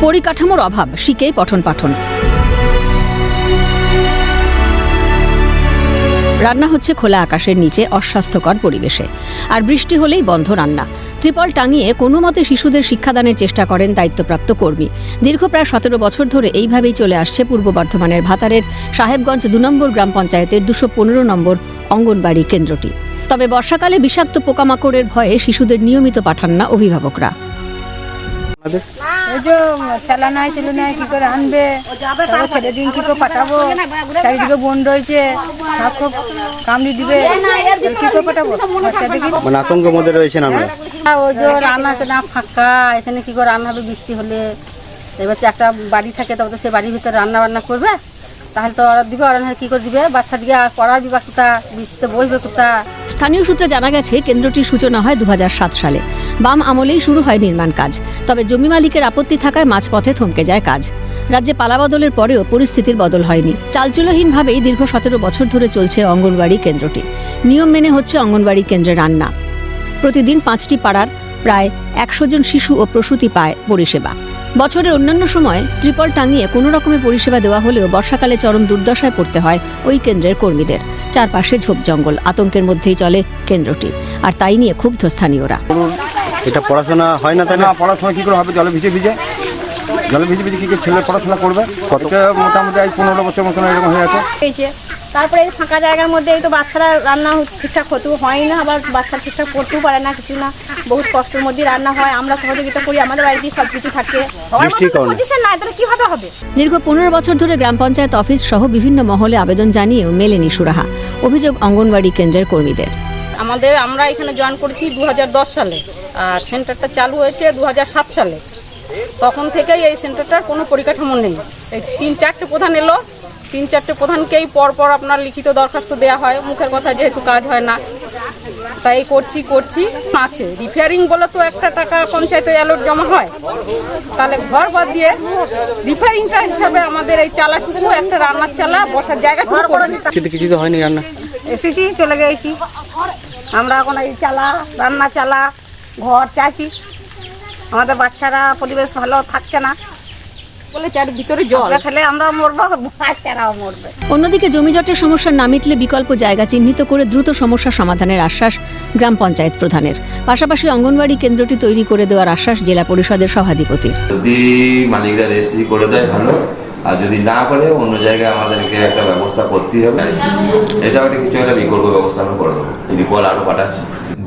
পরিকাঠামোর অভাব, শিখে পঠন পাঠন। রান্না হচ্ছে খোলা আকাশের নিচে অস্বাস্থ্যকর পরিবেশে, আর বৃষ্টি হলেই বন্ধ রান্না। ত্রিপল টাঙিয়ে কোনো মতে শিশুদের শিক্ষাদানের চেষ্টা করেন দায়িত্বপ্রাপ্ত কর্মী। দীর্ঘ প্রায় 17 বছর ধরে এইভাবেই চলে আসছে পূর্ব বর্ধমানের ভাতারের সাহেবগঞ্জ 2 নম্বর গ্রাম পঞ্চায়েতের 215 নম্বর অঙ্গনবাড়ি কেন্দ্রটি। তবে বর্ষাকালে বিষাক্ত পোকামাকড়ের ভয়ে শিশুদের নিয়মিত পাঠান না অভিভাবকরা। ওই যে চালা নাই ছিল না, কি করে আনবে, ছেলে দিন কি করে পাঠাবো, চারিদিকে বন্ধ হয়েছে, সব কামড়ি দিবে, কি করে পাঠাবো? মানে আতঙ্কের মধ্যে রয়েছেন আমরা। ওই যে রান্না না ফাঁকা, এখানে কি করে রান্না হবে বৃষ্টি হলে? এবার একটা বাড়ি থাকে, তবে তো সে বাড়ির ভিতরে রান্না বান্না করবে, তাহলে তো অর্ডার দিবে, অর্ডার কি করে দিবে? বাচ্চা দিকে আর পড়াবি বা কোথা, বৃষ্টিতে বসবে কোথা? স্থানীয় সূত্রে জানা গেছে, কেন্দ্রটির সূচনা হয় 2007 সালে। বাম আমলেই শুরু হয় নির্মাণ কাজ। তবে জমি মালিকের আপত্তি থাকায় মাঝপথে থমকে যায় কাজ। রাজ্যে পালাবদলের পরেও পরিস্থিতির বদল হয়নি। চালচুলোহীনভাবেই দীর্ঘ 17 বছর ধরে চলছে অঙ্গনবাড়ি কেন্দ্রটি। নিয়ম মেনে হচ্ছে অঙ্গনবাড়ি কেন্দ্রে রান্না। প্রতিদিন 5টি পাড়ার প্রায় 100 জন শিশু ও প্রসূতি পায় পরিষেবা। বছরের অন্যান্য সময় ত্রিপল টাঙিয়ে কোনো রকমের পরিষেবা দেওয়া হলেও বর্ষাকালে চরম দুর্দশায় পড়তে হয় ওই কেন্দ্রের কর্মীদের। চারপাশে ঝোপ জঙ্গল, আতঙ্কের মধ্যেই চলে কেন্দ্রটি, আর তাই নিয়ে ক্ষুব্ধ স্থানীয়রা। এটা পড়াশোনা হয় না, তাই না? পড়াশোনা কি করে হবে? জলে ভিজে ভিজে কি করে ছেলে পড়াশোনা করবে? মোটামুটি 15 বছর মতন এরকম হয়ে আছে। তারপরে এই ফাঁকা জায়গার মধ্যে এই তো বাচ্চারা রান্না ঠিকঠাক হতেও হয় না, আবার বাচ্চা ঠিকঠাক পড়তেও পারে না, কিছু না, বহুত কষ্টের মধ্যে রান্না হয়। আমরা সহযোগিতা করি, আমাদের বাড়িতে সবকিছু থাকে। কিভাবে হবে? দীর্ঘ 15 বছর ধরে গ্রাম পঞ্চায়েত অফিস সহ বিভিন্ন মহলে আবেদন জানিয়েও মেলেনি সুরাহা। অভিযোগ অঙ্গনবাড়ি কেন্দ্রের কর্মীদের। আমরা এখানে জয়েন করেছি 2010 সালে, আর সেন্টারটা চালু হয়েছে 2007 সালে। তখন থেকেই এই সেন্টারটার কোনো পরিকাঠামো নেই। এই 3-4টে প্রধান এলো, 3-4টে প্রধানকেই পরপর আপনার লিখিত দরখাস্ত দেওয়া হয়, মুখের কথা যেহেতু কাজ হয় না, তাই করছি আছে। রিপেয়ারিং বলে তো একটা টাকা পঞ্চায়েতে অ্যালট জমা হয়, তাহলে ঘর বাদ দিয়ে রিপেয়ারিংটা হিসাবে আমাদের এই চালাটুকু, একটা রান্নার চালা, বসার জায়গা কিছু তো হয়নি রান্না। এসেছি, চলে গেছি আমরা। এখন এই চালা, রান্না চালা, ঘর চাইছি। আমাদের বাচ্চারা পরিবেশ ভালো থাকছে না বলে চার ভিতরে জল খেলে আমরা মরবো, বাচ্চারাও মরবে। অন্যদিকে জমিজটের সমস্যা না মিটলে বিকল্প জায়গা চিহ্নিত করে দ্রুত সমস্যা সমাধানের আশ্বাস গ্রাম পঞ্চায়েত প্রধানের। পাশাপাশি অঙ্গনবাড়ি কেন্দ্রটি তৈরি করে দেওয়ার আশ্বাস জেলা পরিষদের সভাধিপতির। যদি মালিকরা রেজিস্ট্রি করে দেয় ভালো, আর যদি না করে অন্য জায়গায় আমাদেরকে একটা ব্যবস্থা করতেই হবে। এটাও কিছু একটা বিকল্প ব্যবস্থা আমরা করে দেবো। রিপল আরও পাঠাচ্ছি।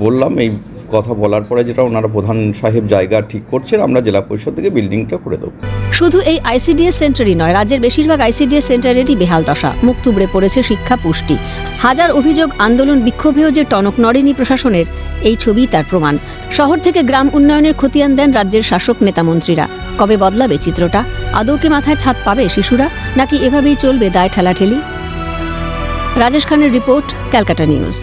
বললাম এই কথা বলার পরে যেটা ওনারা প্রধান সাহেব জায়গা ঠিক করছেন, আমরা জেলা পরিষদ থেকে বিল্ডিংটা করে দেবো। শুধু এই আইসিডিএস সেন্টারই নয়, রাজ্যের বেশিরভাগ আইসিডিএস সেন্টারেরই বেহাল দশা। মুখ থুবড়ে পড়েছে শিক্ষা পুষ্টি। হাজার অভিযোগ, আন্দোলন, বিক্ষোভেও যে টনক নড়েনি প্রশাসনের, এই ছবি তার প্রমাণ। শহর থেকে গ্রাম উন্নয়নের খতিয়ান দেন রাজ্যের শাসক নেতামন্ত্রীরা। কবে বদলাবে চিত্রটা? আদৌ কি মাথায় ছাদ পাবে শিশুরা, নাকি এভাবেই চলবে দায় ঠেলাঠেলি? রাজেশ খানের রিপোর্ট, ক্যালকাটা নিউজ।